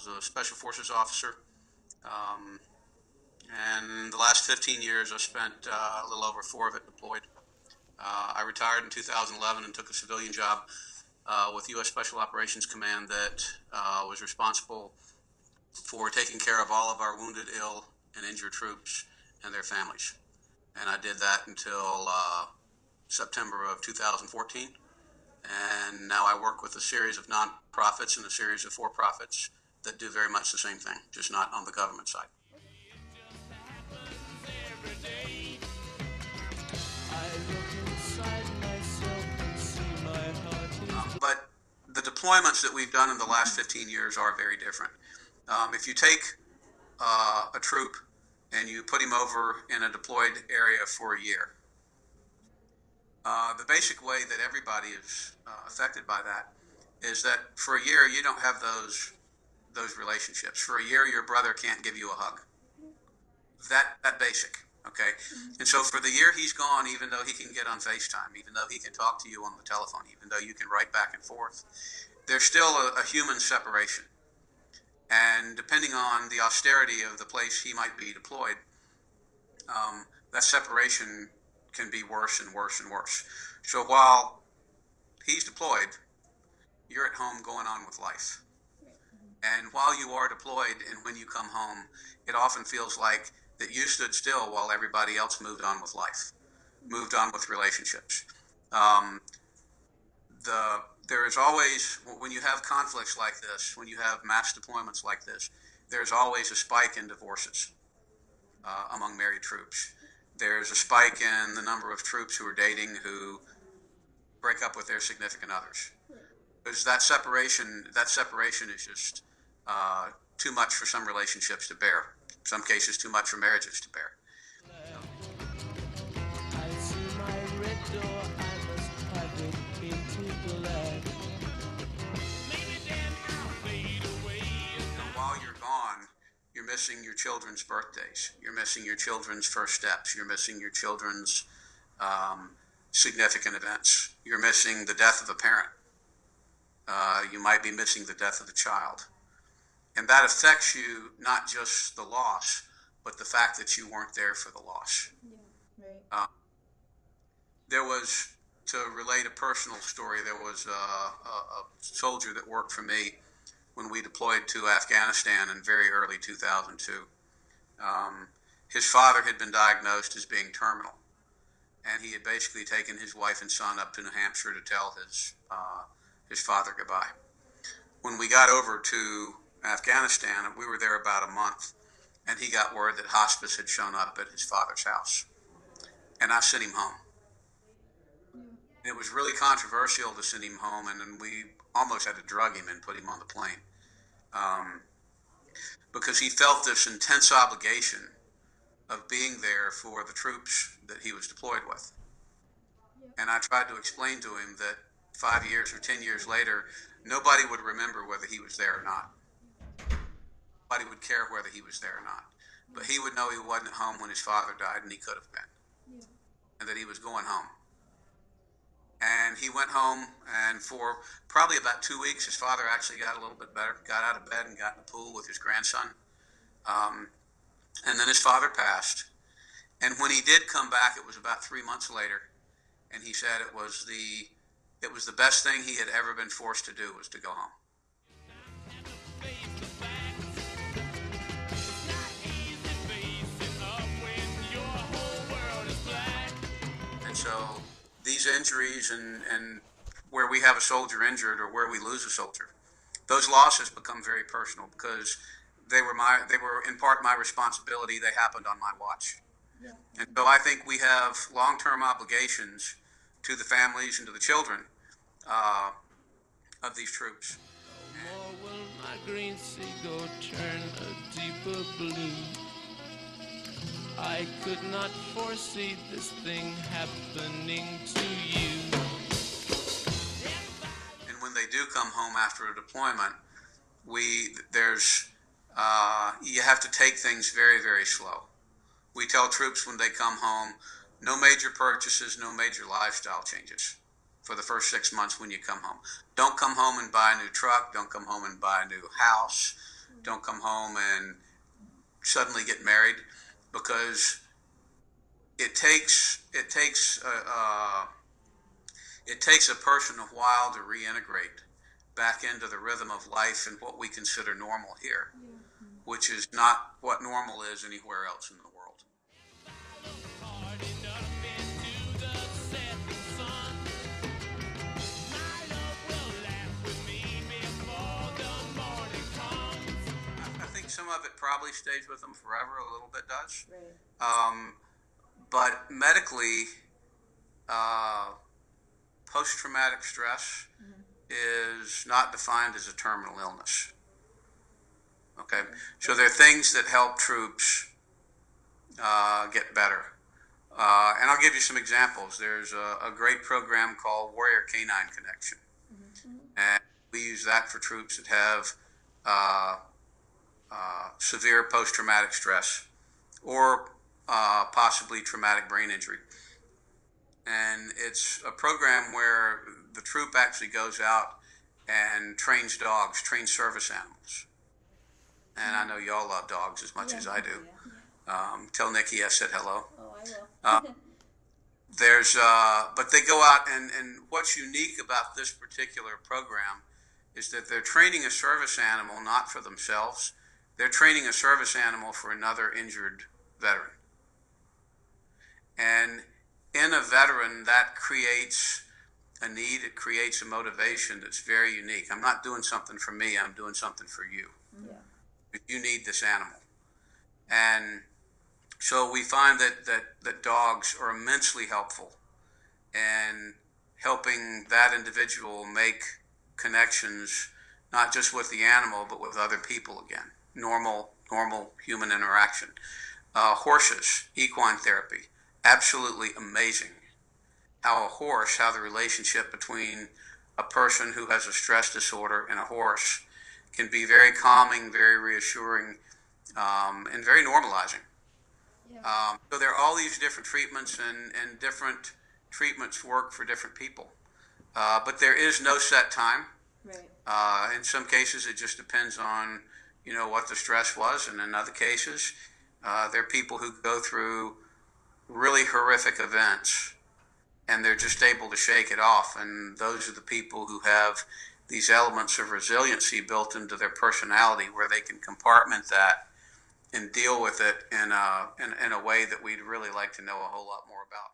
was a Special Forces officer. Um, and the last 15 years, I spent a little over 4 of it deployed. I retired in 2011 and took a civilian job with U.S. Special Operations Command that was responsible for taking care of all of our wounded, ill, and injured troops and their families. And I did that until September of 2014. And now I work with a series of nonprofits and a series of for-profits that do very much the same thing, just not on the government side. But the deployments that we've done in the last 15 years are very different. If you take a troop and you put him over in a deployed area for a year, the basic way that everybody is affected by that is that for a year you don't have those relationships. For a year, your brother can't give you a hug. That basic, okay? And so for the year he's gone, even though he can get on FaceTime, even though he can talk to you on the telephone, even though you can write back and forth, there's still a human separation. And depending on the austerity of the place he might be deployed, that separation can be worse and worse and worse. So while he's deployed, you're at home going on with life. And while you are deployed and when you come home, it often feels like that you stood still while everybody else moved on with life, moved on with relationships. There is always, when you have conflicts like this, when you have mass deployments like this, there's always a spike in divorces among married troops. There's a spike in the number of troops who are dating who break up with their significant others. Because that separation is just too much for some relationships to bear. In some cases, too much for marriages to bear. While you're gone, you're missing your children's birthdays. You're missing your children's first steps. You're missing your children's significant events. You're missing the death of a parent. You might be missing the death of a child. And that affects you, not just the loss, but the fact that you weren't there for the loss. Yeah, right. There was, to relate a personal story, there was a soldier that worked for me when we deployed to Afghanistan in very early 2002. His father had been diagnosed as being terminal, and he had basically taken his wife and son up to New Hampshire to tell his father goodbye. When we got over to Afghanistan, we were there about a month, and he got word that hospice had shown up at his father's house, and I sent him home. And it was really controversial to send him home, and then we almost had to drug him and put him on the plane because he felt this intense obligation of being there for the troops that he was deployed with. And I tried to explain to him that 5 years or 10 years later, nobody would remember whether he was there or not. Nobody would care whether he was there or not. But he would know he wasn't at home when his father died, and he could have been. Yeah. And that he was going home. And he went home, and for probably about 2 weeks, his father actually got a little bit better, got out of bed and got in the pool with his grandson. And then his father passed. And when he did come back, it was about 3 months later, and he said it was the best thing he had ever been forced to do was to go home. And so these injuries and where we have a soldier injured or where we lose a soldier, those losses become very personal because they were in part my responsibility. They happened on my watch. Yeah. And so I think we have long-term obligations to the families and to the children of these troops. No more will my green seagull turn a deeper blue. I could not foresee this thing happening to you. And when they do come home after a deployment, you have to take things very, very slow. We tell troops when they come home, no major purchases, no major lifestyle changes for the first 6 months when you come home. Don't come home and buy a new truck. Don't come home and buy a new house. don't come home and suddenly get married, because it takes a person a while to reintegrate back into the rhythm of life and what we consider normal here, which is not what normal is anywhere else in the world. I think some of it probably stays with them forever. A little bit does. Right. But medically, post-traumatic stress is not defined as a terminal illness. Okay, so there are things that help troops get better. And I'll give you some examples. There's a great program called Warrior Canine Connection. And we use that for troops that have severe post-traumatic stress or possibly traumatic brain injury. And it's a program where the troop actually goes out and trains dogs, trains service animals. And I know y'all love dogs as much as I do. Tell Nikki I said hello. Oh, I will. But they go out, and what's unique about this particular program is that they're training a service animal not for themselves. They're training a service animal for another injured veteran. And in a veteran, that creates a need, it creates a motivation that's very unique. I'm not doing something for me, I'm doing something for you. Yeah. You need this animal. And so we find that dogs are immensely helpful in helping that individual make connections, not just with the animal, but with other people again. Normal human interaction. Horses, equine therapy, absolutely amazing. How the relationship between a person who has a stress disorder and a horse can be very calming, very reassuring, and very normalizing. Yeah. So there are all these different treatments, and different treatments work for different people. But there is no set time. Right. In some cases, it just depends on, what the stress was. And in other cases, there are people who go through really horrific events and they're just able to shake it off. And those are the people who have these elements of resiliency built into their personality, where they can compartment that and deal with it in a way that we'd really like to know a whole lot more about.